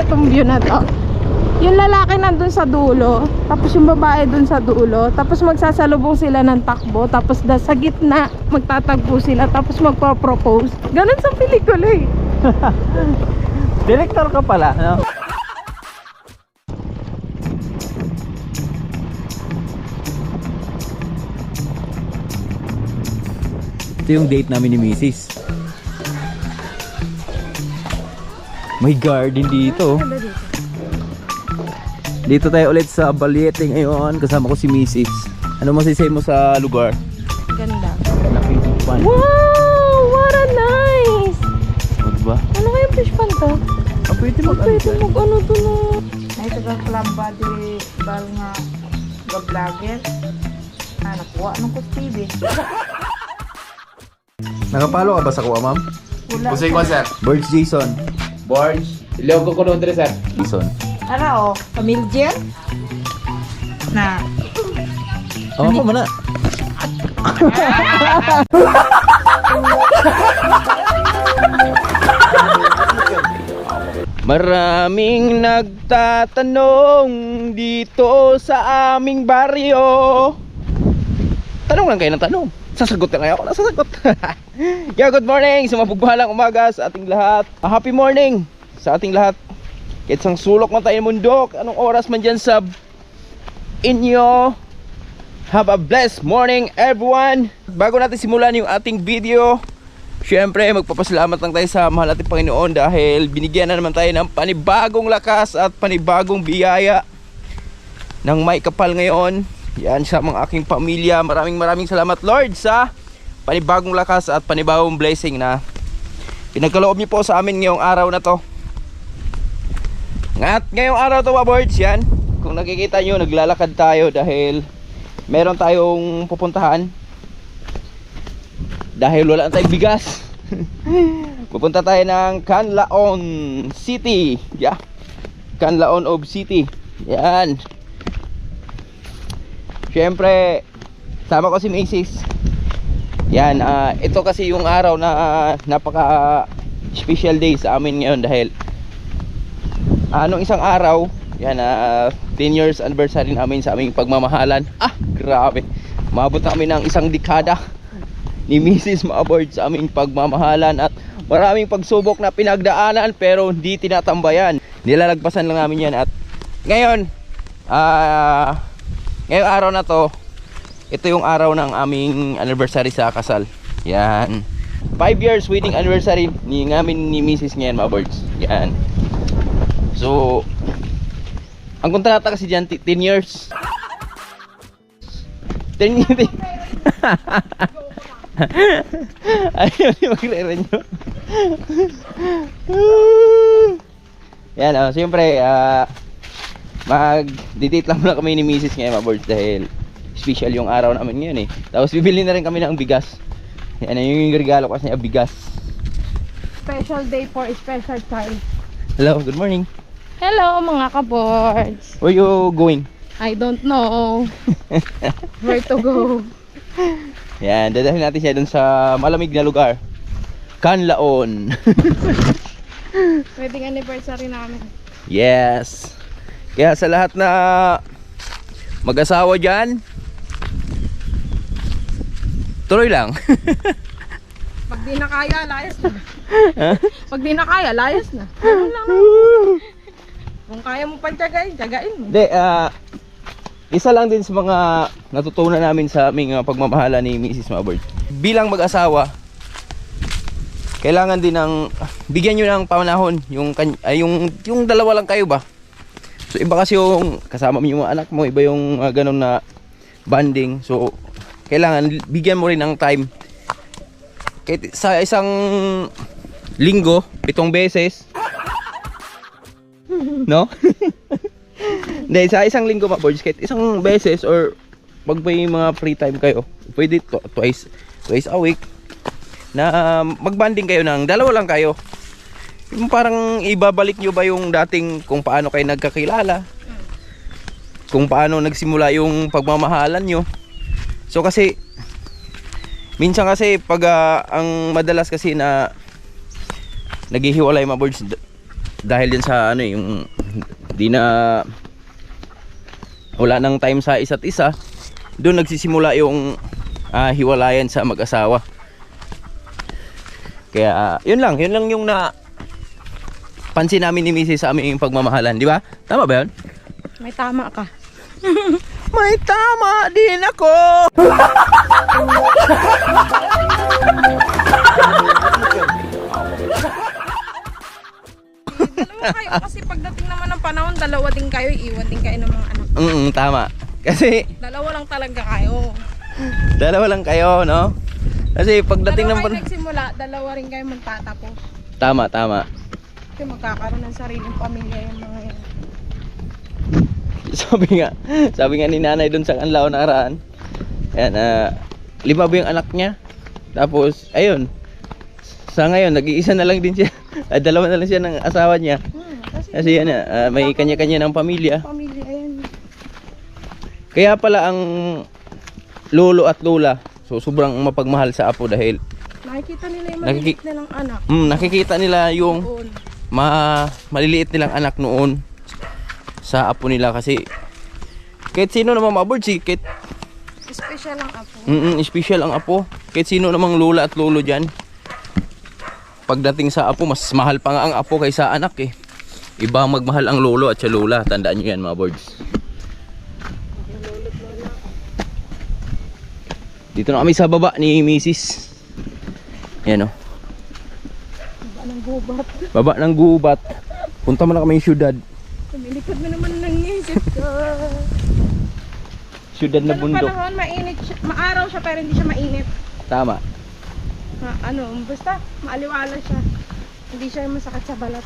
tong view na to. Yung lalaki nandun sa dulo, tapos yung babae dun sa dulo, tapos magsasalubong sila ng takbo, tapos sa gitna magtatagpo sila, tapos magpo-propose. Ganun sa pelikula eh. Director ka pala, no? Ito yung date namin ni Mrs. May garden dito. Dito tayo ulit sa Valiete ngayon. Kasama ko si Mrs. Ano masisay mo sa lugar? Ganda. Laking fish pond. Wow! What a nice! O diba? Ano kayong fish pond to? Pwede Pwede mag-ano to na. Ay, tagang club body bal nga ga-vlogger. Nakuha nung ko TV. Nakapalo ka ba sa kuha, ma'am? Wala. Pusay ko, sir. Birds Jason. Borge. Ilog ko doon, sir. Jason. Ano, Camiljer? Na. Oh, ako mana. Maraming nagtatanong dito sa aming baryo. Tanong lang kayo ng tanong. Sasagot na kayo ako. Nasasagot. Yeah, good morning. Sa mapagpahalang umaga sa ating lahat. Happy morning sa ating lahat. Kahit sang sulok man tayo ng mundok, anong oras man dyan sa inyo. Have a blessed morning, everyone. Bago natin simulan yung ating video, syempre magpapasalamat lang tayo sa mahal nating Panginoon dahil binigyan na naman tayo ng panibagong lakas at panibagong biyaya ng may kapal ngayon. Yan sa mga aking pamilya. Maraming salamat, Lord, sa panibagong lakas at panibagong blessing na pinagkaloob niyo po sa amin ngayong araw na to. At ngayong araw to, boards, yan. Kung nakikita nyo, naglalakad tayo dahil meron tayong pupuntahan. Dahil wala tayong bigas. Pupunta tayo ng Canlaon City. Yeah. Canlaon of City. Yan. Siyempre, sama ko si Mrs. Yan, ito kasi yung araw na napaka special day sa amin ngayon dahil nung isang araw, yan, 10 years anniversary namin sa aming pagmamahalan. Grabe. Maabot na kami ng isang dekada ni Mrs. Maabord sa aming pagmamahalan at maraming pagsubok na pinagdaanan pero hindi tinatambayan. Nilalagpasan lang namin yan at ngayon, ngayong araw na to, ito yung araw ng aming anniversary sa kasal. Yan. 5 years wedding anniversary ni namin ni Mrs. ngayon, Maabord's. Yan. So, ang kontrata kasi dyan, 10 years. 10 years. Ayaw niyo maglera nyo. Yan, siyempre, mag-date lang muna kami ni Mrs. ngayon, Maabord, dahil special yung araw namin ngayon eh. Tapos bibili na rin kami ng bigas. Yan, yung regalo kasi niya, bigas. Special day for a special child. Hello, good morning. Hello mga ka-boards. Where you going? I don't know where to go. Yan, dadalhin natin siya dun sa malamig na lugar, Canlaon. Wedding anniversary namin. Yes. Kaya sa lahat na mag-asawa dyan, tuloy lang. Pag di na kaya, layas na. Pag di na kaya, layas na. Ano lang. Kung kaya mo pa tiyagain, tiyagain mo. Hindi, isa lang din sa mga natutunan namin sa aming pagmamahala ni Mrs. Maabord. Bilang mag-asawa, kailangan din ng bigyan nyo ng panahon yung dalawa lang kayo ba. So iba kasi yung kasama mo yung anak mo, iba yung ganun na bonding. So kailangan bigyan mo rin ng time. Kahit sa isang linggo, 7 beses. No? Hindi, sa isang linggo, Maabord, kahit isang beses or pag may mga free time kayo, pwede twice a week na magbanding kayo ng dalawa lang kayo. Yung parang ibabalik nyo ba yung dating kung paano kayo nagkakilala, kung paano nagsimula yung pagmamahalan nyo. So kasi minsan kasi pag ang madalas kasi na naghihiwalay, Maabord, dahil din sa ano yung di na wala nang time sa isa't isa, doon nagsisimula yung hiwalayan sa mag-asawa. Kaya yun lang yung na pansin namin ni Mrs. sa aming pagmamahalan, di ba? Tama ba yun? May tama ka. May tama din ako. Dalawa kayo kasi pagdating naman ng panahon, dalawa din kayo, iwan din kayo ng mga anak. Tama. Kasi Dalawa lang talaga kayo. dalawa lang kayo, no? Kasi pagdating Dalawa ng kayo nagsimula, dalawa rin kayo magtatapos. Tama. Kasi magkakaroon ng sariling pamilya yung mga yan. Sabi nga ni nanay doon sa kanlaw na araan. Ayan, 5 ba yung anak niya? Tapos, ayun. Sa ngayon, nag-iisa na lang din siya. Dalawa na lang siya ng asawa niya. Kasi yan, may kanya-kanya ng pamilya. Pamilya yan. Kaya pala ang lolo at lola, so sobrang mapagmahal sa apo dahil Nakikita nila yung maliliit nilang anak. nakikita nila yung Doon. maliliit nilang anak noon sa apo nila. Kasi kahit sino namang mabords, kahit Special ang apo. special ang apo. Kahit sino namang lola at lolo dyan, pagdating sa apo, mas mahal pa nga ang apo kaysa anak eh. Iba magmahal ang lolo at sa lola. Tandaan nyo yan mga boards. Dito na kami sa baba ni Mrs. Yan o. Baba ng gubat. Baba ng gubat. Punta mo na kami yung syudad. Tumilikod mo naman ng isip ko. Syudad na Ganun bundok. panahon, mainit siya. Maaraw siya pero hindi siya mainit. Tama. Basta maaliwala siya. Hindi siya masakit sa balat.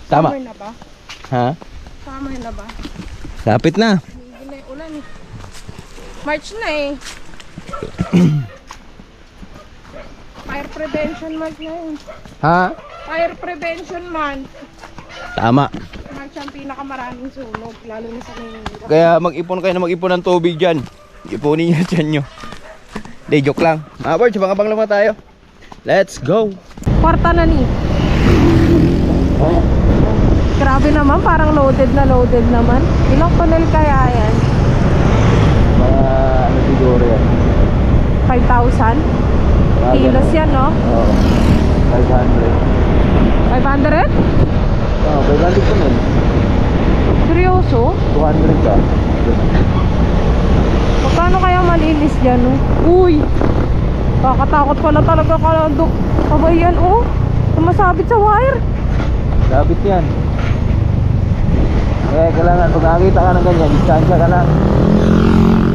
Tama. Summer na ba? Ha? Summer na ba? Lapit na. Hindi na yung ulan eh. March na eh. Fire prevention month na yun. Ha? Fire prevention month. Tama. March ang pinakamaraming sunog. Lalo na sa Maynila. Kaya mag-ipon kayo na mag-ipon ng tubig dyan. Ipunin nyo dyan nyo. Hindi, joke lang. Mga boards, abang-abang lang tayo. Let's go. Kwarta na ni. Grabe naman, parang loaded naman. Ilang tunnel kaya yan? Mga ano siguro yan? 5,000? Kilos yan, no? Oo. 500. 500? Oo, 500 ko nun. Seryoso? 200 ka. Magkano kaya malinis dyan, no? Uy! Kakatakot pala talaga ka. Kabay yan, oh. Sumasabit sa wire. Sabit yan. Kaya kailangan pag nakakita ka ng ganyan, distansya ka lang.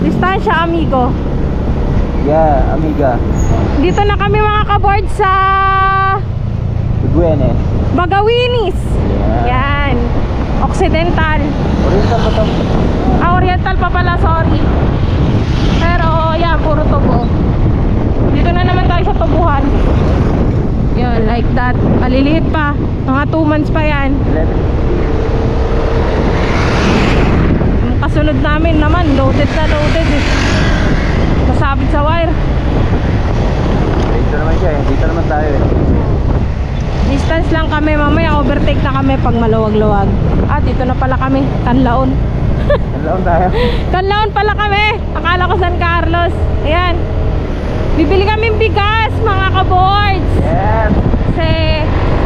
Distansya, amigo. Yeah, amiga. Dito na kami mga kaboard sa Buguene. Bagawinis. Yan. Occidental. Oriental ba ito? Oriental pa pala, sorry. Pero yan, puro tubo. Dito na naman tayo sa tubuhan. Yun, like that. Maliliit pa. Mga 2 months pa yan. 11. Yung kasunod namin naman, loaded eh. Nasabit sa wire. Dito naman siya eh. Dito naman tayo eh. Distance lang kami, mamaya overtake na kami pag maluwag-luwag. Dito na pala kami, Canlaon. Canlaon tayo. Canlaon pala kami. Akala ko San Carlos. Ayan. Bibili kaming bigas, mga kaboards. Yes. Kasi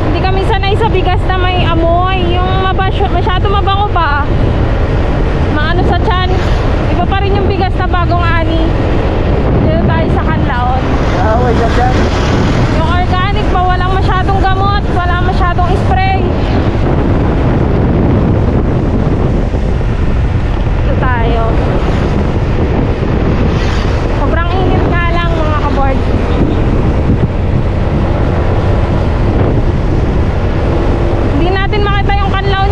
hindi kami sanay sa bigas na may amoy. Yung masyado mabango pa. Maano sa tiyan. Iba pa rin yung bigas na bagong ani. Dito tayo sa Canlaon. Away ka dyan. Yung organic pa, walang masyadong gamot, walang masyadong spray. Ito tayo. Sobrang init nga lang mga kaboard. Hindi natin makita yung Canlaon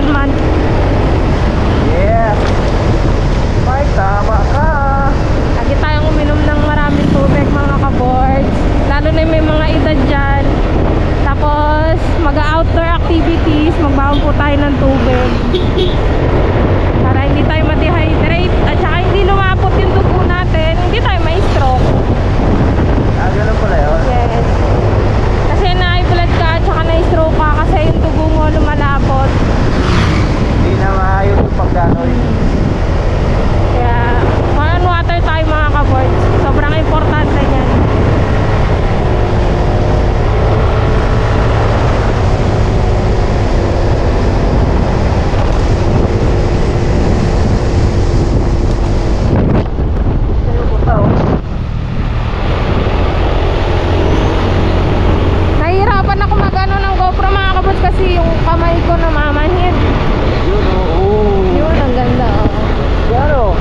month. Yeah. May tama ka. Lagi tayong uminom ng maraming tubig mga kaboards. Lalo na may mga edad dyan. Tapos mag-outdoor activities, magbaon po tayo ng tubig. Para hindi tayo ma-dehydrate. At saka hindi lumapot yung dugo natin. Hindi tayo ma-stroke. Ganun pala yun. Yes. Kasi na-blood ka at saka na-stroke ka kasi yung dugo mo lumalapot. Hindi na maayos yung pagdanoy. Kaya, on water tayo mga kaboards. Sobrang importante yan. Nahihirapan ako mag-ano ng GoPro mga kaboards kasi yung kamay ko namamanhid. Yun, oo. Yun, ang ganda oh. Gano?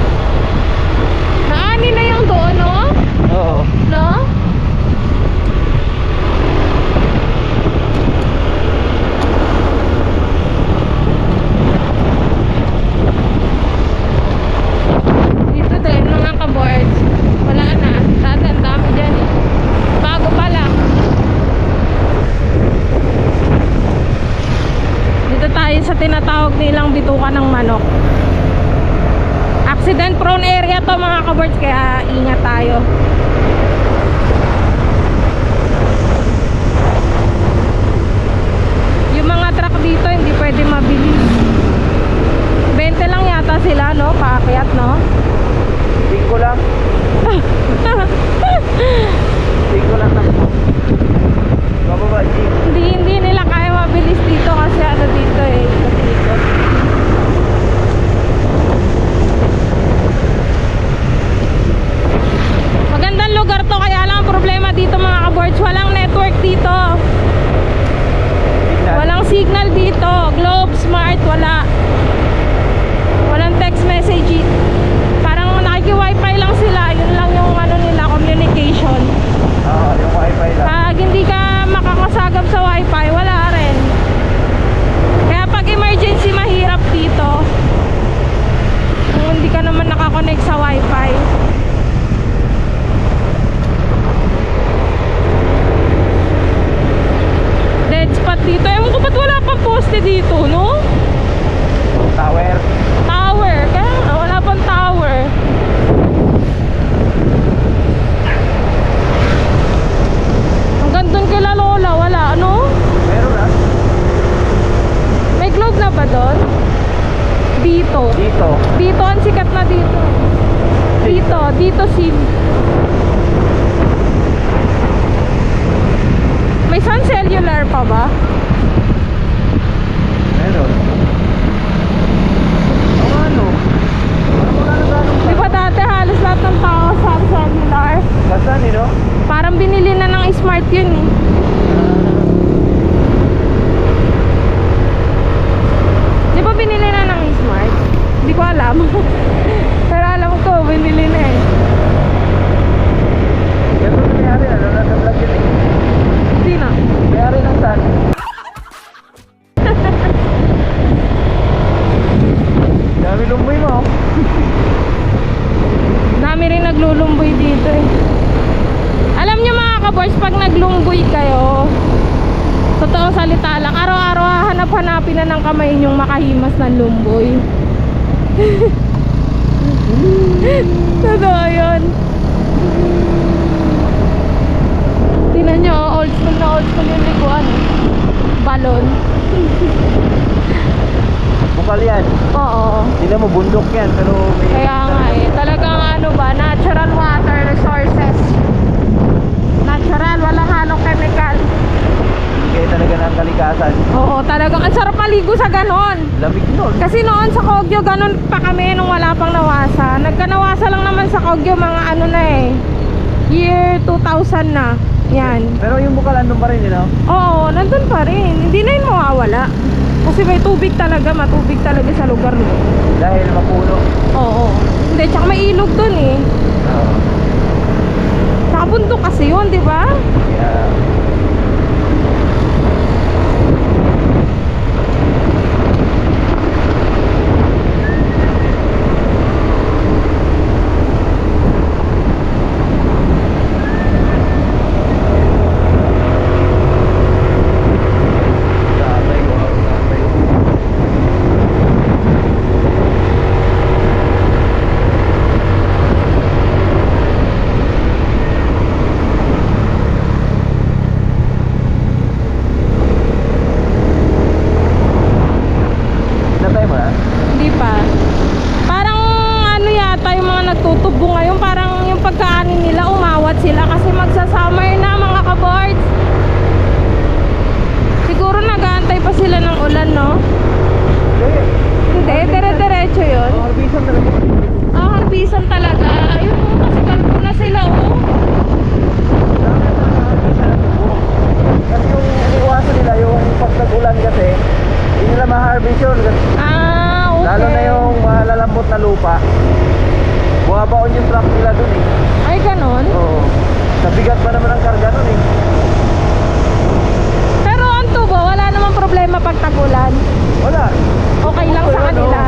Naani na yung doon, no? Oo. No? Dito din, mga kaboards. Wala na. Dati ang dami dyan eh. Bago pa lang. Dito tayo sa tinatawag nilang bituka ng manok. Accident prone area to mga kaboards, kaya ingat tayo. Yung mga truck dito hindi pwede mabilis. 20 lang yata sila, no? Paakyat, no? 5 lang. 5 lang takbo. Bababa, G. Hindi nila kaya mabilis dito kasi ano dito eh. Dito. Magandang lugar to, kaya lang ang problema dito mga kaboards, walang network dito. Signal. Walang signal dito. Globe, Smart, wala. Walang text message. Parang nakiki-wifi lang sila. Yun lang yung ano nila, communication. Oo, yung wifi lang. Pag hindi ka makakasagap sa wifi, wala rin. Kaya pag emergency, mahirap dito. Kung hindi ka naman nakakonect sa wifi. Dead spot dito. Ewan ko ba't wala pang poste dito, no? Tower. Tower. Kaya nga, wala pang tower. Hanggang dun kila Lola, wala, ano? Meron na. May globe na ba doon? Dito. Dito. Dito, ang sikat na dito. Dito sim. May Sun Cellular pa ba? Meron. Ano? Wala na ganun pa. Di ba dati halos lahat ng tao Sun Cellular? Kasan, no? Parang binili na ng Smart yun eh. Di ba binili na ng Smart? Hindi ko alam. Pero alam ko, binili na eh. Yan po nangyari, ano? Nasa vlog yun eh. Sino? Nangyari ng sun. Dami lumboy mo. Dami rin naglulumboy dito eh. Alam nyo mga kaboys, pag naglumboy kayo, totoong salita lang, araw-araw hanap-hanapin na ng kamay nyong makahimas ng lumboy. Totoo yun. Tingnan nyo, old school yung likuan. Balon. Bukal yan. Oo. Tignan mo, bundok yan. Pero may... Kaya nga eh, talagang ano ba, natural water resources. Natural, walang halong chemical. Kaya talaga ng kalikasan. Oo, talagang ang sarap maligo sa ganon. Lamig nun. Kasi noon sa Kogyo, ganon pa kami nung wala pang nawasa. Nagkanawasa lang naman sa Kogyo, mga ano na eh, year 2000 na. Yan. Pero yung bukal andun pa rin, you know? Oo, nandun pa rin. Hindi na yun mawawala. Kasi may tubig talaga, matubig talaga sa lugar mo. Dahil mapuno. Oo. Hindi, tsaka may ilog dun eh. Oo. Tsaka bundok kasi yun, di ba? Yeah. sila ng ulan, no? Hindi, dire-diretso yun. Harbisan talaga. Ah, harbisan talaga. Ayun, kasi kalbo na sila, oh. Kasi yung iniwasan nila, yung pag nag-ulan kasi, hindi nila ma-harvest yun. Ah, okay. Lalo na yung malalambot na lupa. Bumabaon yung truck nila dun eh. Ay, ganon. Oo. Nabigat pa naman ang karga nun eh. Pero ang tubo, wala namang problema pag tag-ulan. Wala. Okay lang sa kanila.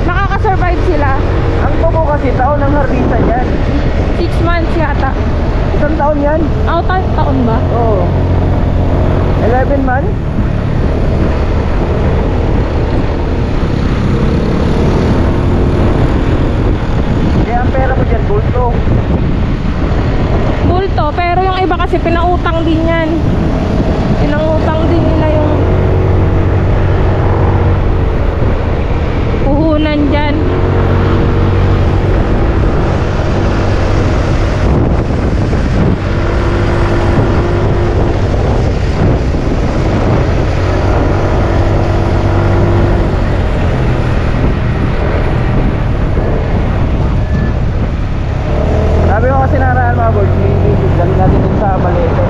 Nakaka-survive sila. Ang tubo kasi taon ng harbisan yan. 6 months yata. Isang taon yan. Taon ba? Oo. 11 months. Kaya ang pera mo dyan, bulto. Bulto, pero yung iba kasi pinautang din yan. Pinangutang din nila yung puhunan dyan. Sabi ko kasi naraan mga board, galing natin dun sa Malete.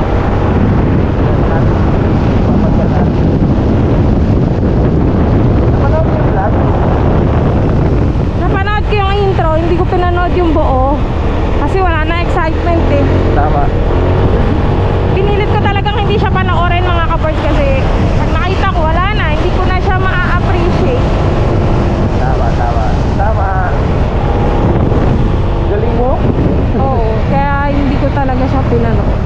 Papagal natin. Napanood mo yung vlog? Napanood ko yung intro, hindi ko pinanood yung buo. Kasi wala na excitement eh. Tama. Pinilit ko talagang hindi siya panoorin mga kapers kasi pag nakita ko wala na, hindi ko na siya ma-appreciate. Tama. Galing mo? Oo, kaya hindi ko talaga siya pinanood.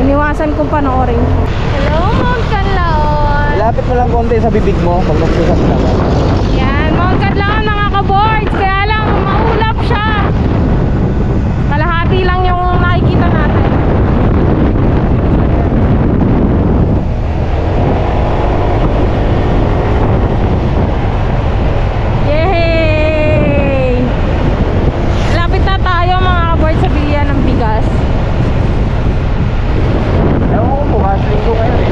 Iniwasan kong panoorin siya. Hello, Mount Canlaon! Lapit mo lang konti sa bibig mo pag nagsusas ka ba. Yan, Mount Canlaon mga kaboards. Kaya lang, maulap siya. Kalahati lang yung nakikita natin. Yay! Lapit na tayo mga kaboards sa bilihan ng bigas. Ewan ko, bukas linggo ngayon eh.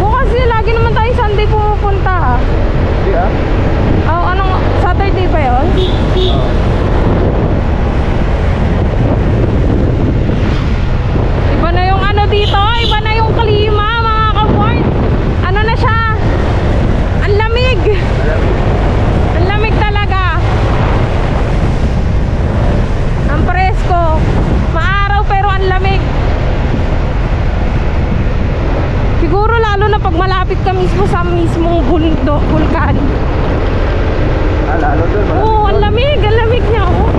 Bukas lagi naman tayo Sunday pumupunta ha. Hindi ah. Oh, anong Saturday ba yun? Iba na yung ano dito, iba na yung klima mga kaboard. Ano na siya? Ang lamig. Ang lamig talaga. Ang presko. Maaraw pero ang lamig. Siguro lalo na pag malapit ka mismo sa mismong vulkan. Lalo doon. Oo, ang lamig niya oh.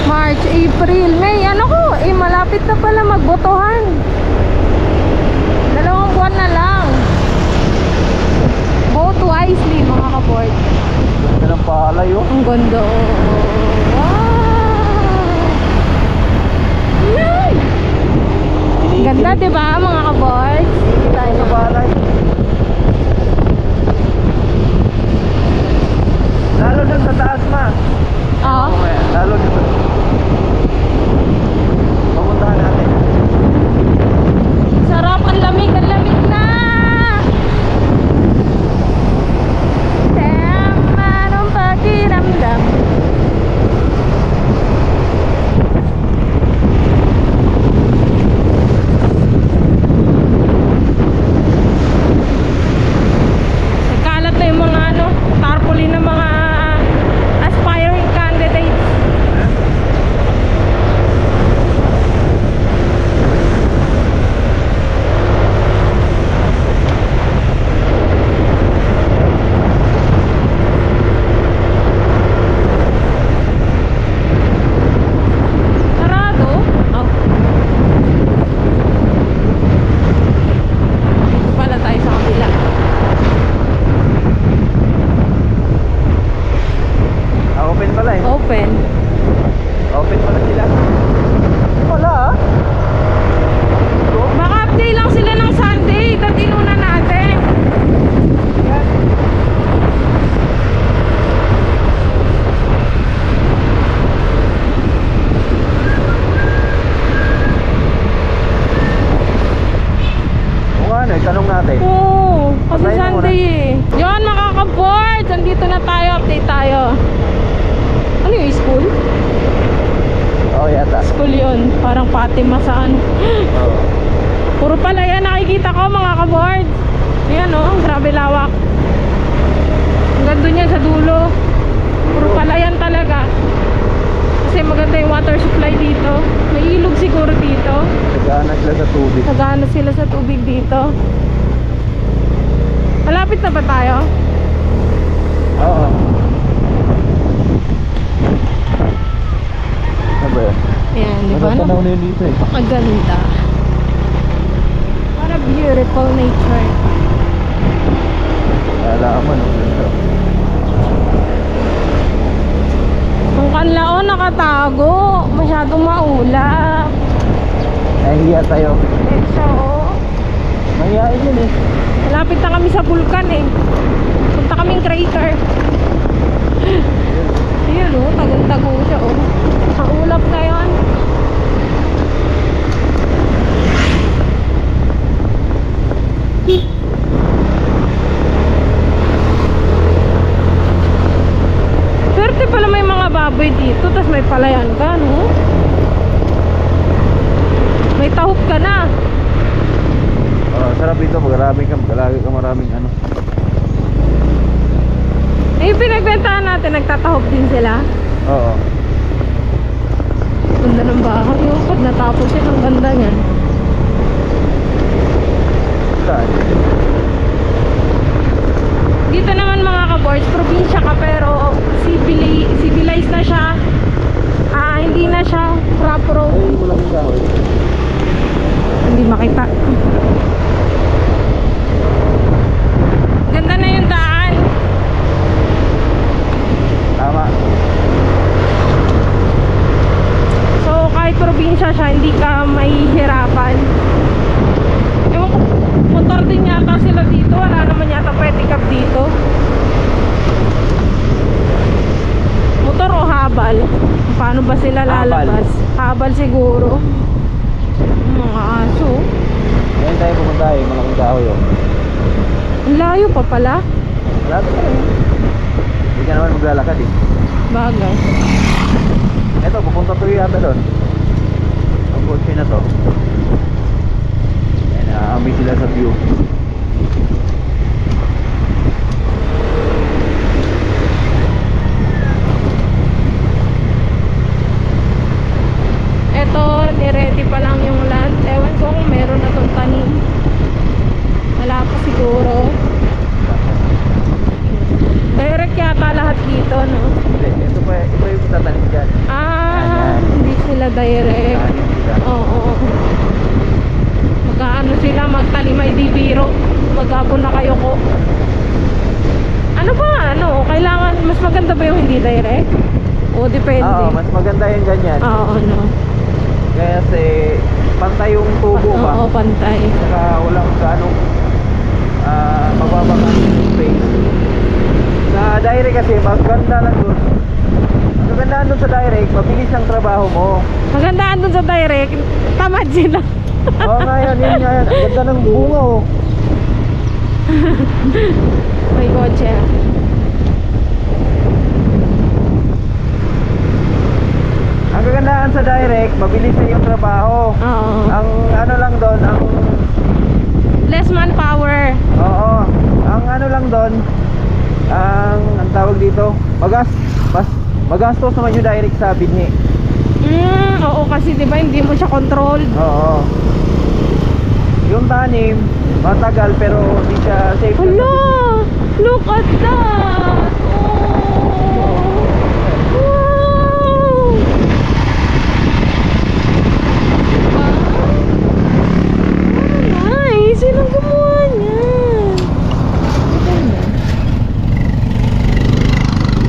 March, April, May, ano ko, malapit na pala magbotohan. 2 buwan na lang. Vote wisely mga kaboard. Ganda ng palay oh. Ang ganda oh. Wow! Yay! Ganda diba mga kaboard? Tayo sa palay. Lalo doon sa taas ma. Oo. Lalo doon. Pupuntahan natin. Sarap, ang lamig na! Tama nung pakiramdam. Nagkalat na yung mga tarpaulin ng mga aspiring candidates. school yun. Parang Fatima sa ano. Oo. Puro pala yan nakikita ko mga kaboard. Ayan o, grabe lawak. Hanggang doon yan sa dulo. Puro pala yan talaga. Kasi maganda yung water supply dito. May ilog siguro dito. Nag-aana sila sa tubig. Nagana sila sa tubig dito. Malapit na ba tayo? Oo. Ano ba yan? Ayan, di ba? Natanaw na yun dito eh. Ang ganda. What a beautiful nature. Alaman. Ang kanlao nakatago. Masyadong maulap. Nahihiya tayo. Eh, so, Mahihiyain yun eh. malapit na kami sa vulkan eh. Punta kaming crater. Ayan o, tago-tago siya o. Ang ulap ngayon. Swerte pala may mga baboy dito, tas may palayan ka, no? May tahop ka na. Sarap dito. Magalagi ka maraming ano. Eh, yung pinagbentahan natin, nagtatahop din sila. Oo. Ganda ng bahay, oh. Pag natapos yun, ang ganda niyan. Saan? Dito naman mga ka-boards, probinsya ka pero civilized na siya. Hindi na siya rough road. Ay, wala kang kahoy. Hindi makita. Ganda na yung daan. Tama. So kahit probinsya siya, hindi ka mahihirapan. Ewan ko, motor din yata sila dito. Wala naman yata pedicab dito. Motor o habal? Paano ba sila lalabas? Habal siguro. Mga aso. Ngayon tayo pumunta eh. Malaking kahoy oh. Ang layo pa pala. Malapit na eh. Hindi ka naman maglalakad eh. Bagay. Eto, pupunta to yata doon. Ang kotse na to. Ayan, naaamoy sila sa view. Eto, niready pa lang yung land. Ewan ko kung meron na tong tanim. Wala pa siguro. Direct yata lahat dito, no? Hindi, ito yung tatanim dyan. Ayan. Hindi sila direct. Ayan sila. Oo. Mag-ano sila, magtanim ay di biro. Mag-abon na kayo ko. Ano ba? Ano? Kailangan, mas maganda ba yung hindi direct? O depende? Oo, mas maganda yung ganyan. Oo, no? Kasi pantay yung tubo ba? Oo, pantay. Saka walang ganong mababangan yung space. Sa direct kasi, maganda lang dun. Ang kagandaan dun sa direct, mabilis ang trabaho mo. Magandaan dun sa direct, tamad sila. Oo nga yan, yun nga yan. Ang ganda ng bunga oh. May kotse. Ang kagandaan sa direct, mabilis na yung trabaho. Oo. Ang ano lang doon, Less manpower. oo, ang ano lang doon, ang tawag dito, magastos naman yung direct sa binhi. Oo, kasi 'di ba hindi mo siya controlled. Oo. Yung tanim, matagal pero hindi siya safe. Hala! Look at that! Oh! Wow! Nice! Sinong gumawa niyan?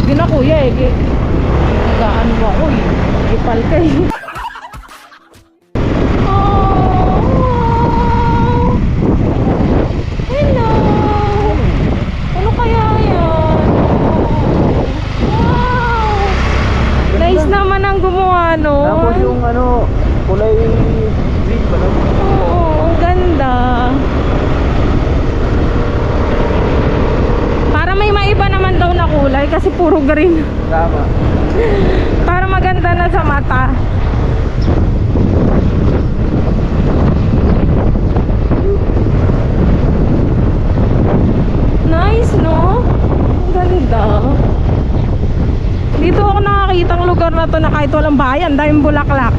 Yun na kuya eh. Nag-ano ako eh. Ipal ka eh. Hello! Ano kaya yan? Wow! Nice naman ang gumawa nun. Tapos yung ano, kulay green ba no? Oo, ang ganda. Para may maiba naman daw na kulay kasi puro green. Tama. Para maganda na sa mata. lugar na to na kahit walang bayan, daming bulaklak.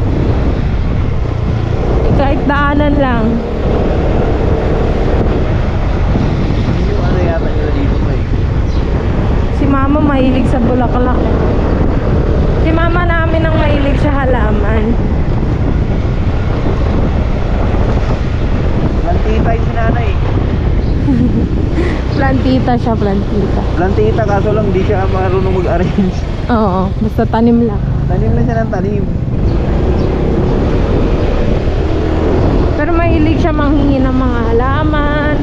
Kahit daanan lang. Yung ano yata nila dito pa eh. Si mama mahilig sa bulaklak. Si mama namin ang mahilig sa halaman. Plantita yung sinanay. Plantita siya, plantita. Plantita kaso lang di siya marunong mag-arrange. Oo, basta tanim lang. Tanim lang siya ng tanim. Pero mahilig siya manghingi ng mga halaman.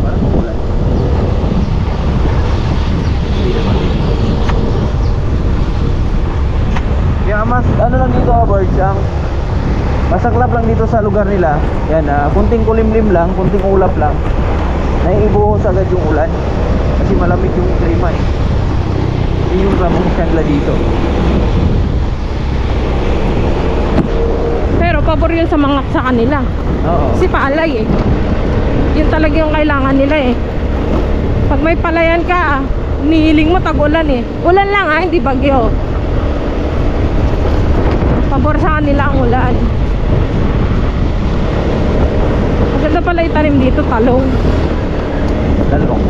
Parang umulan. Hindi naman. Kaya mas ano lang dito birds ang masaklap lang dito sa lugar nila. Yan kunting kulimlim lang, kunting ulap lang. Naiibuhos agad yung ulan. Kasi malamig yung klima eh. Yun yung rambutan nila dito. Pero pabor yun sa mga sa kanila. Oo. Kasi paalay eh. Yun talaga yung kailangan nila eh. Pag may palayan ka, nihiling mo tag-ulan eh. Ulan lang hindi bagyo. Pabor sa kanila ang ulan. Maganda pala itanim dito, talong. Dalawang.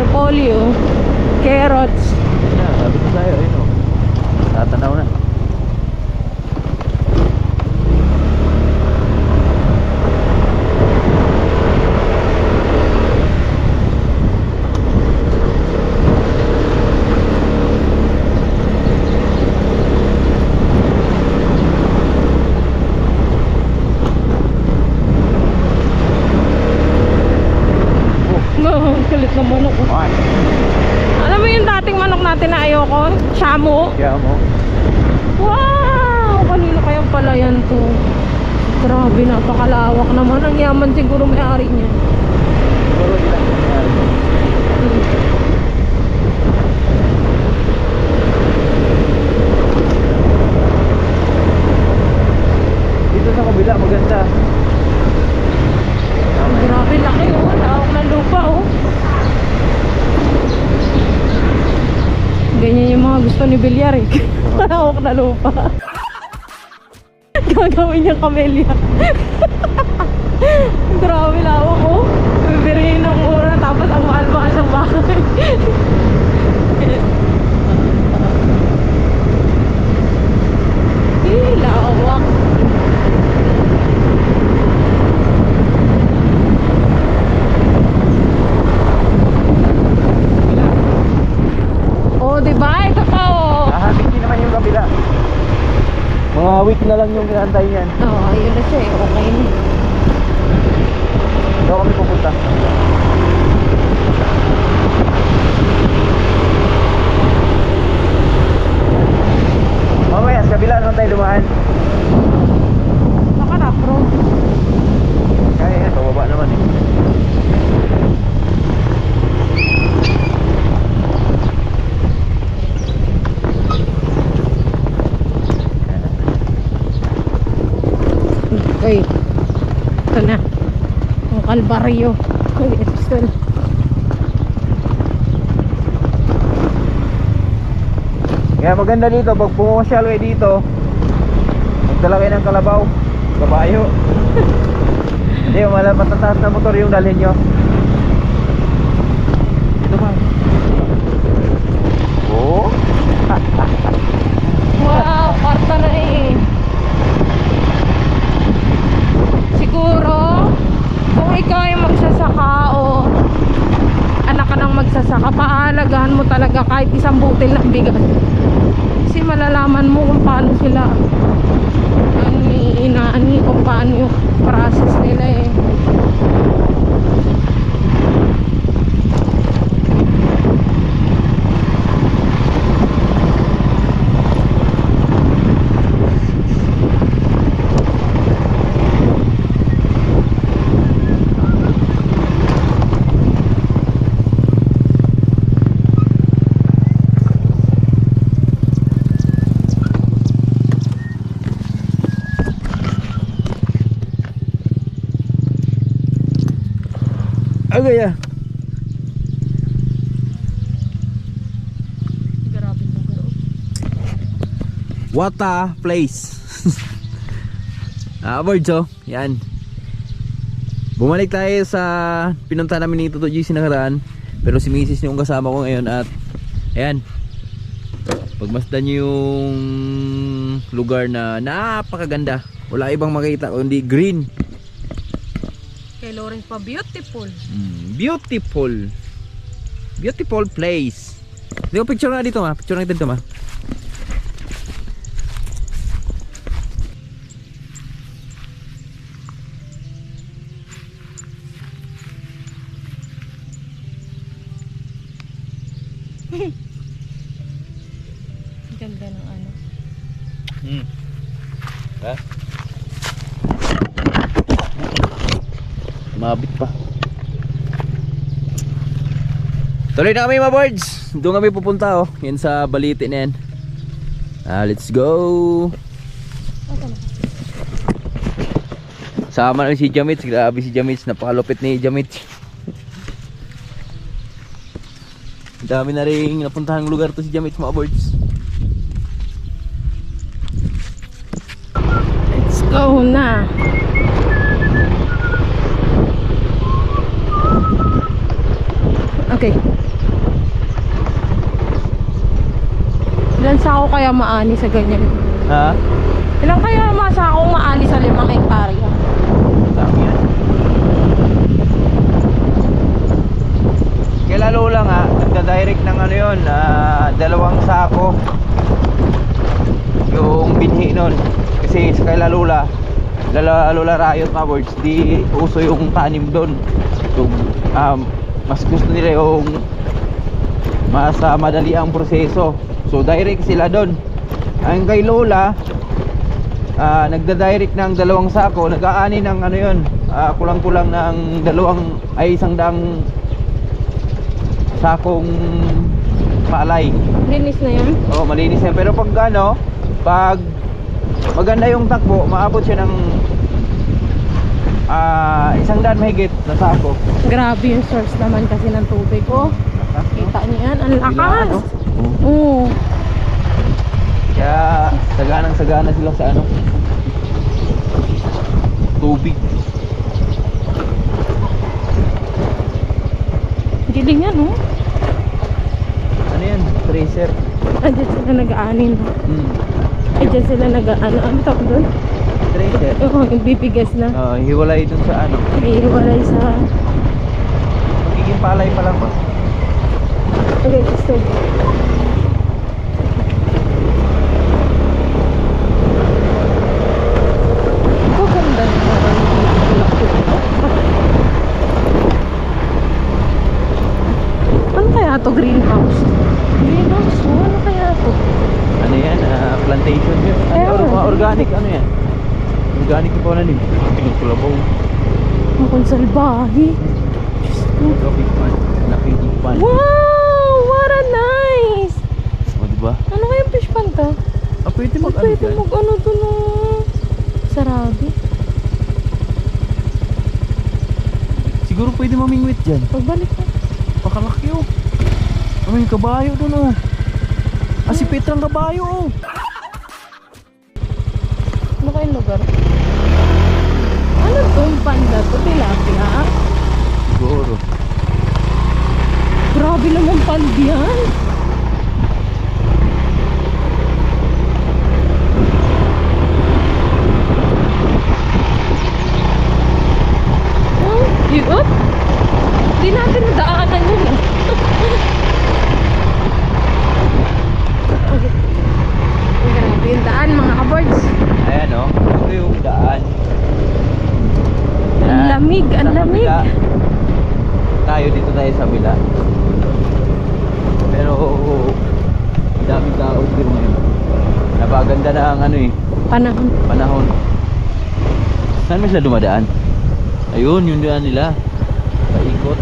Repolyo, carrots. Yan, sabi ko tayo, ayun o. Tatanaw na. Kulit na manok. Okay. Alam mo yung dating manok natin na ayoko? Shamu? Kaya mo. Wow! Kanino kaya pala yan to? Grabe, napakalawak naman. Ang yaman siguro may-ari niya. Siguro ilang nangyari. Dito sa kabila, maganda. Grabe, laki oh. Lawak ng lupa oh. Ganyan yung mga gusto ni Bilyar eh. Lawak na lupa. Gagawin niyang kamelya. Grabe, lawak oh. Bibirihin ng mura tapos ang mahal-mahal ng bahay. Lawak. Oh, diba? Ito pa oh. Hahabit din naman yung kabila. Mga week na lang yung kinantay niyan. Oo, ayun na siya eh. Okay na. Doon kami pupunta. Mamaya, sa kabila naman tayo dumaan. Nakarap road. Kaya yan, pababa naman eh. Okay. Ito na. Ang Kalbaryo. Okay, ito na. Kaya maganda dito, pag pumasyal kayo dito, magdala kayo ng kalabaw, kabayo. Hindi, matataas na motor yung dalhin nyo. Ito ba? Oh. Wow, kwarta na eh. Siguro, kung ikaw ay magsasaka o anak ka ng magsasaka, pahalagahan mo talaga kahit isang butil ng bigas. Kasi malalaman mo kung paano sila inaani, kung paano yung process nila eh. Okay ah. Grabe lugar. What a place. Birds oh. Yan. Bumalik tayo sa pinunta namin ni Toto GC nakaraan. Pero si Mrs. yung kasama ko ngayon at ayan. Pagmasdan nyo yung lugar na napakaganda. Wala ibang makita kundi green. Kay Lawrence pa, beautiful. Beautiful. Beautiful place. Di ko picture nga dito ma. Picture natin dito ma. Ganda ng ano. Ha? Mabit pa. Tuloy na kami mga birds. Doon kami pupunta oh. Yan sa Balite na yan. Let's go. Sama na si Jamits. Grabe si Jamits. Napakalupit ni Jamits. Dami na rin napuntahan lugar to si Jamits mga birds. Let's go na. Okay. Ilan sako kaya maani sa ganyan? Ha? Ilan kaya masakong maani sa 5 hektarya? Dami yan. Kaya lalo lang ha, nagda-direct ng ano yun, 2 sako yung binhi nun. Kasi sa kay Lalola Riot mga birds, di uso yung tanim doon. So, mas gusto nila yung mas madali ang proseso. So direct sila doon. Ang kay Lola nagda-direct ng 2 sako, nag-aani ng ano yun, kulang-kulang ng 100 sakong palay. Linis na yan? Oo, malinis yan. Pero pag ano, pag maganda yung takbo, maabot siya ng 100 mahigit na sako. Grabe yung source naman kasi ng tubig. Oh, kita niyo yan, ang lakas. Ano? Oo. Kaya saganang-sagana sila sa ano, tubig. Giling yan, oh. Ano yan? Tracer. Diyan sila nag-aanin. Ay, diyan sila nag-ano. Ano tawag doon? Tracer. Oo, nagbibigas na. Hiwalay dun sa ano. May iwalay sa... Magiging palay pa lang ba? Okay, stop. Ito ganda na parang ano kaya to? Greenhouse? Greenhouse? Oh, ano kaya to? Ano yan? Plantation yun. Organic ano yan? Organic pa na rin. Kulabaw. Ang salbahe. Diyos ko. Nakapig pan. Wow! What a nice! O diba? Ano kayang fish pan to? Pwede mag ano Pwede dyan? mag-ano to na sarabi. Siguro pwede mamingwit dyan. Pagbalik na. Pakalaki oh. May kabayo dun oh. Si Petrang kabayo oh. Ano kayong lugar? Ano tong panda to? Tilapia? Siguro. Grabe naman pandi yan. Up? Hindi natin nadaanan yun eh. Okay. Grabe yung daan mga kaboards. Ayan oh. Ito yung daan. Ang lamig, ang Sa lamig. kabila. Dito tayo sa bila. Pero daming tao din ngayon. Napaganda na ang ano eh, panahon. Saan ba sila dumadaan? Ayun, yung daan nila. Paikot.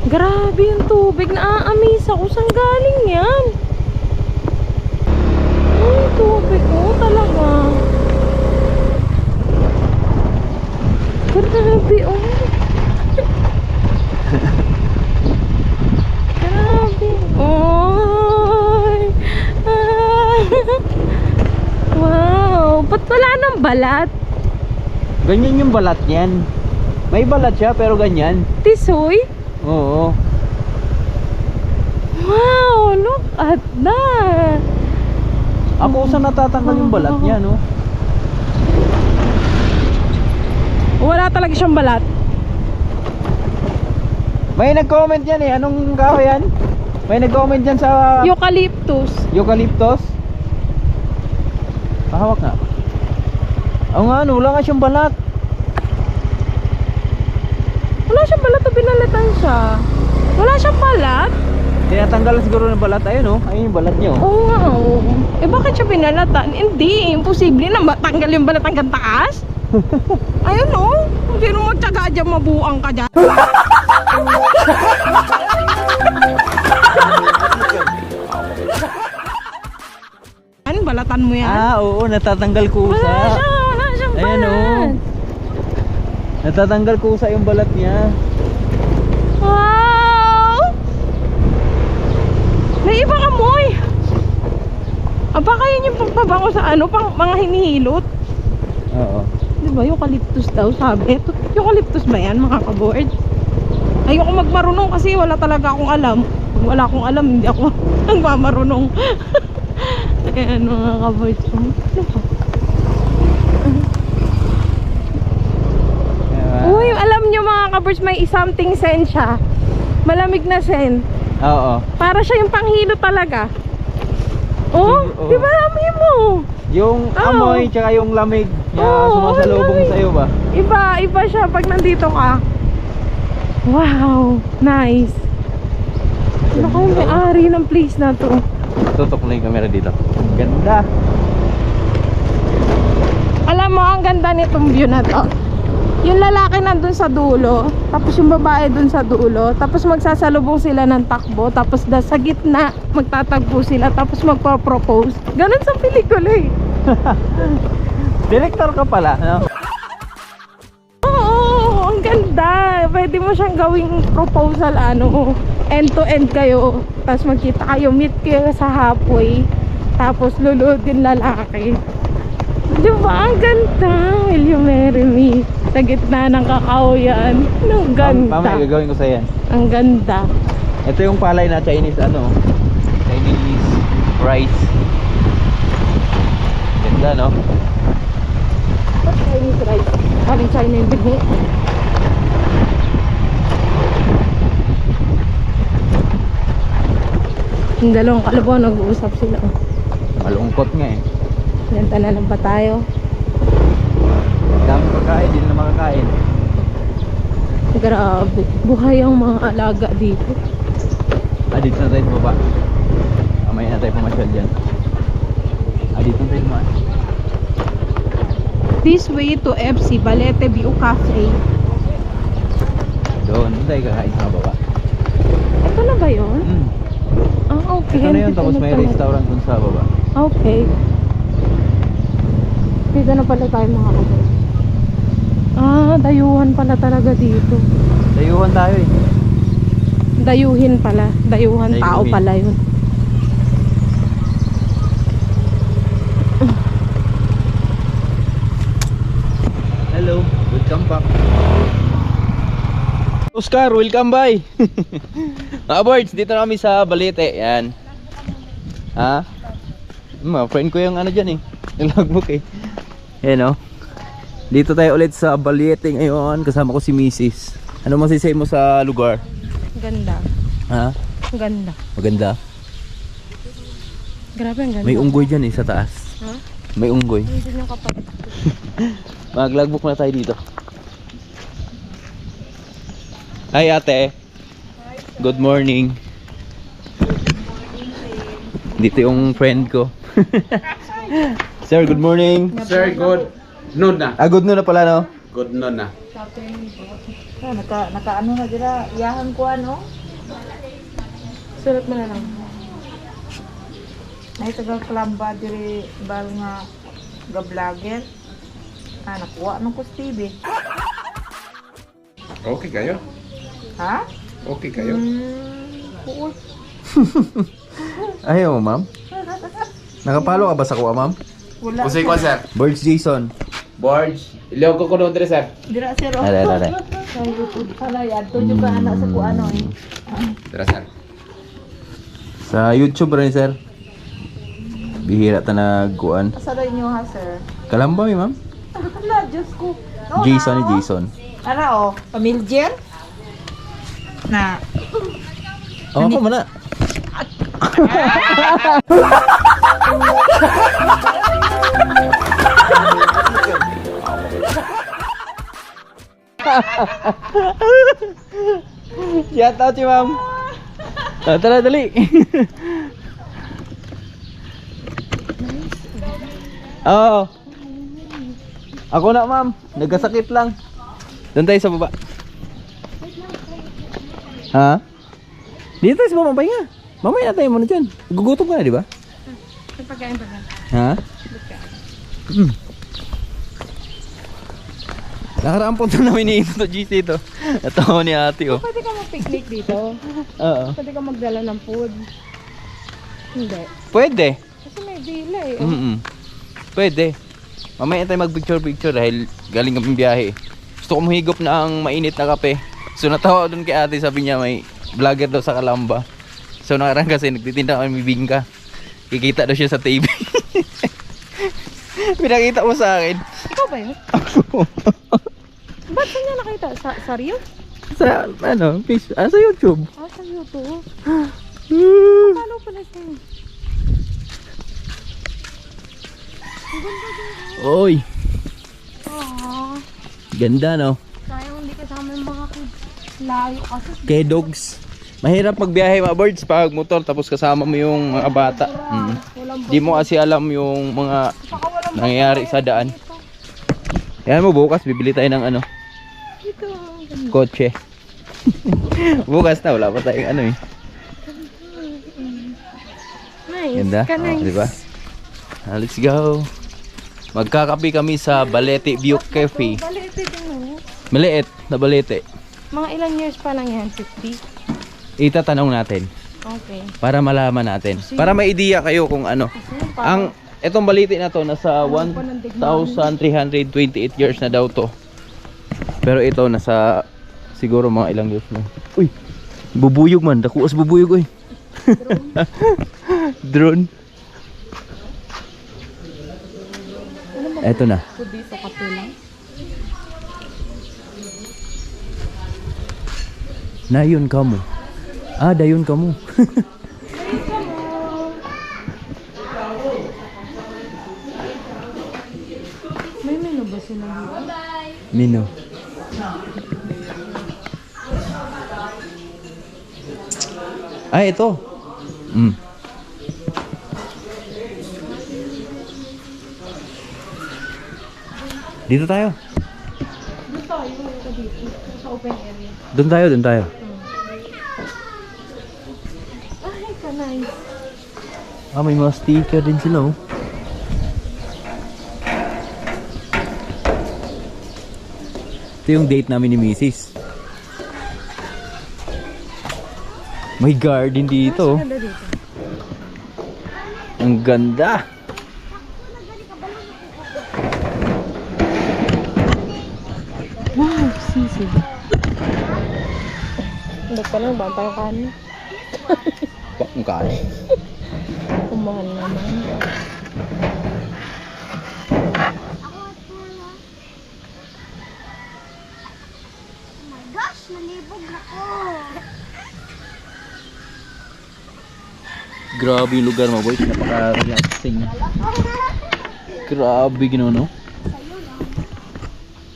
Grabe yung tubig. Naaamiss ako. Saan galing yan? Ay, tubig ko talaga. Grabe, oh. Wala nang balat. Ganyan yung balat niyan. May balat siya pero ganyan. Tisoy? Oo. Wow, look at that. Ako sa natatanggal yung balat niya, no? Wala talaga siyang balat. May nag-comment yan eh. Anong kahoy yan? May nag-comment dyan sa Eucalyptus. eucalyptus. Pahawak nga. Oo nga, no, wala nga siyang balat. Wala siyang balat o binalatan siya. Wala siyang balat. Tinatanggal siguro ng balat. Ayun, oh. Ayun yung balat niyo. Oo nga, oo. Eh bakit siya binalatan? Hindi, imposible na matanggal yung balat hanggang taas. Ayun oh. Sino magtsaga dyan, mabuang ka dyan. Ano, balatan mo yan? Ah, oo, natatanggal kusa. Wala siyang balat. Ayan, oh. Natatanggal kusa yung balat niya. Wow! May ibang amoy. Baka yun yung pagpabango sa ano, pang mga hinihilot. Oo. Diba, eucalyptus daw sabi. Eucalyptus ba yan, mga kaboard? Ayoko magmarunong kasi wala talaga akong alam. Kung wala akong alam, hindi ako nagmamarunong. Ayan, mga kaboard. Ano ba? Uy, alam nyo mga kaboard, may something scent siya. Malamig na scent. Oo. Para siya yung panghilo talaga. Oh, Oo. di ba amoy mo? Yung Oo. amoy tsaka yung lamig niya Oo, sumasalubong lamig. sa'yo ba? Iba siya pag nandito ka. Wow, nice. Ano kayong may-ari ng place na to? Tutok na yung camera dito. Ganda. Alam mo, ang ganda nitong view na to. Yung lalaki nandun sa dulo, tapos yung babae dun sa dulo, tapos magsasalubong sila ng takbo, tapos sa gitna, magtatagpo sila, tapos magpo-propose. Ganun sa pelikula eh. Director ka pala, no? Oo, ang ganda. Pwede mo siyang gawing proposal, ano, end to end kayo. Tapos magkita kayo, meet kayo sa halfway. Tapos lulod yung lalaki. Diba? Ang ganda. Will you marry me? Sa gitna ng kakahuyan. Ang ganda. Mamaya gagawin ko sa yan. Ang ganda. Ito yung palay na Chinese ano? Chinese rice. Ganda, no? Chinese rice. Haring China yung dugo. Yung dalawang kalabaw nag-uusap sila. Malungkot nga eh. Lenta na lang ba tayo? Dami pagkain, hindi na makakain. Grabe. Buhay ang mga alaga dito. Dito na tayo baba. Mamaya na tayo pumasyal dyan. Dito na tayo dumaan. This way to FC Balete View Cafe. Doon tayo kakain sa baba. Ito na ba yun? Ah, okay. Ito na yun, Dito tapos na may pala. restaurant dun sa baba. Okay. Dito na pala tayo mga kapatid. Ah, dayuhan pala talaga dito. Dayuhan tayo eh. Dayuhin pala. Dayuhan tao Dayuhin. pala yun. Hello, welcome back. Oscar, welcome by. Mga boards, dito na kami sa Balete. Yan. Ha? Mga friend ko yung ano dyan eh. Yung logbook eh. Yan o. Dito tayo ulit sa Balete ngayon. Kasama ko si Mrs. Ano masisay mo sa lugar? Ganda. Ha? Ganda. Maganda. Grabe ang ganda. May unggoy dyan eh sa taas. Ha? May unggoy. Hindi nyo kapatid. Mag-logbook na tayo dito. Hi ate. Good morning. Dito yung friend ko. Sir, good morning. Sir, good noon na. Good noon na pala, no? Good noon na. Naka ano na dira, iyahan ko ano. Sulat mo na lang. Nay taga klamba diri bal nga ga-vlogger. Nakuha nung ko TV. Okay kayo? Ha? Okay kayo? Oo. Ayaw mo, ma'am? Nakapalo ka ba sa kuha, ma'am? Wala. Usay ko, sir. Birds Jason. Borge. Ilaw ko doon, sir. Dira sir. Are. Sa YouTube pala yan. Ito juga anak sa kuano eh. Tara, sir. Sa YouTube rin, sir. Bihira ta nagkuan. Asa rin nyo ha sir? Kalamba mi, ma'am. Wala, Diyos ko. Jason ni Jason. Ano oh? Pamiljer? Na. Oh, ako mana. Shout out si ma'am. Tara, dali. Oo. Ako na, ma'am. Nagkasakit lang. Doon tayo sa baba. Ha? Dito tayo sa baba, pahinga. Mamaya na tayo muna dyan. Gugutom ka na, di ba? Pagkain pa na. Ha? Nakaraan punta namin ni Ito GC ito. Ito ni ate oh. Pwede ka mag-picnic dito. Oo. Pwede ka magdala ng food. Hindi. Pwede. Kasi may dila eh. Oh. Pwede. Mamaya tayo mag-picture dahil galing kami biyahe. Gusto ko mahigop na ang mainit na kape. So natawa doon kay ate, sabi niya may vlogger daw sa Kalamba. So nakaraan kasi nagtitinda kami bibingka. Kikita daw siya sa TV. Pinakita mo sa akin. Ikaw ba yun? Ba't niya nakita? Sa Rio? Sa ano, sa YouTube. Sa YouTube. Paano pala siya? Oy, Aww. ganda no. Sayang hindi kasama yung mga kids. Layo kasi. Kay dogs. Mahirap magbiyahe mga birds pag motor tapos kasama mo yung mga bata. Di mo kasi alam yung mga nangyayari sa daan. Yan mo, bukas bibili tayo ng ano, Ito. kotse. Bukas na, wala pa tayong ano eh. Nice. Ganda, Nice. di ba? Let's go. Magkakape kami sa Balete View Cafe. Balete din mo. Maliit na Balete. Mga ilang years pa lang yan? 50? Itatanong natin Okay. para malaman natin. Para may idea kayo kung ano. Ang etong Balete na to nasa 1,328 years na daw to. Pero ito nasa siguro mga ilang years na. Uy, bubuyog man, dakuas bubuyog oy. Drone. Eto na. Food dito kapilang. Nayon ka mo. Dayon ka mo. May menu ba sila dito? Mino. Ito. Dito tayo. Dito, yung dito. Sa open area. Doon tayo, doon tayo. Ay, ka nice. May mga sticker din sila oh. Ito yung date namin ni Mrs. May garden dito. Mas ganda dito. Ang ganda. Wow, sisig. Hindi pa lang, banta yung kanin. Pak ang kain. Kumahal naman. Gosh, nalibog na ko. Grabe yung lugar mo boys. Napaka-relaxing. Grabe gino no.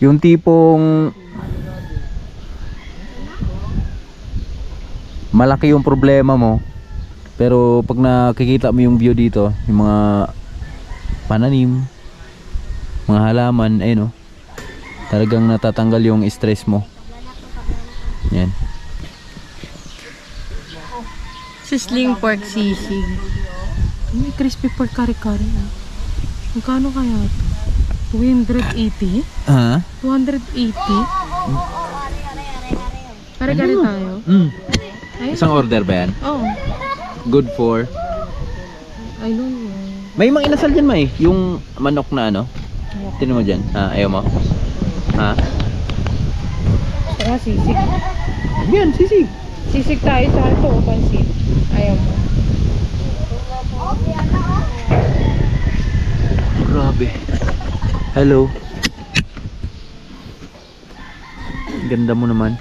Yung tipong malaki yung problema mo, pero pag nakikita mo yung view dito, yung mga pananim, mga halaman, ayun no, talagang natatanggal yung stress mo. Yan. Sisling pork sisig. May crispy pork kare-kare. Magkano kaya ito? 280? Ha? 280? Kare-kare tayo. Isang order ba yan? Oh, Good for I don't know. May mga inasal dyan, May. Yung manok na ano. Tinan mo dyan. Ha, ayaw mo? Ha? Ito nga sisig. Yan, sisig. Sisig tayo sa ito o pansit. Ayaw mo. Grabe. Hello. Ganda mo naman.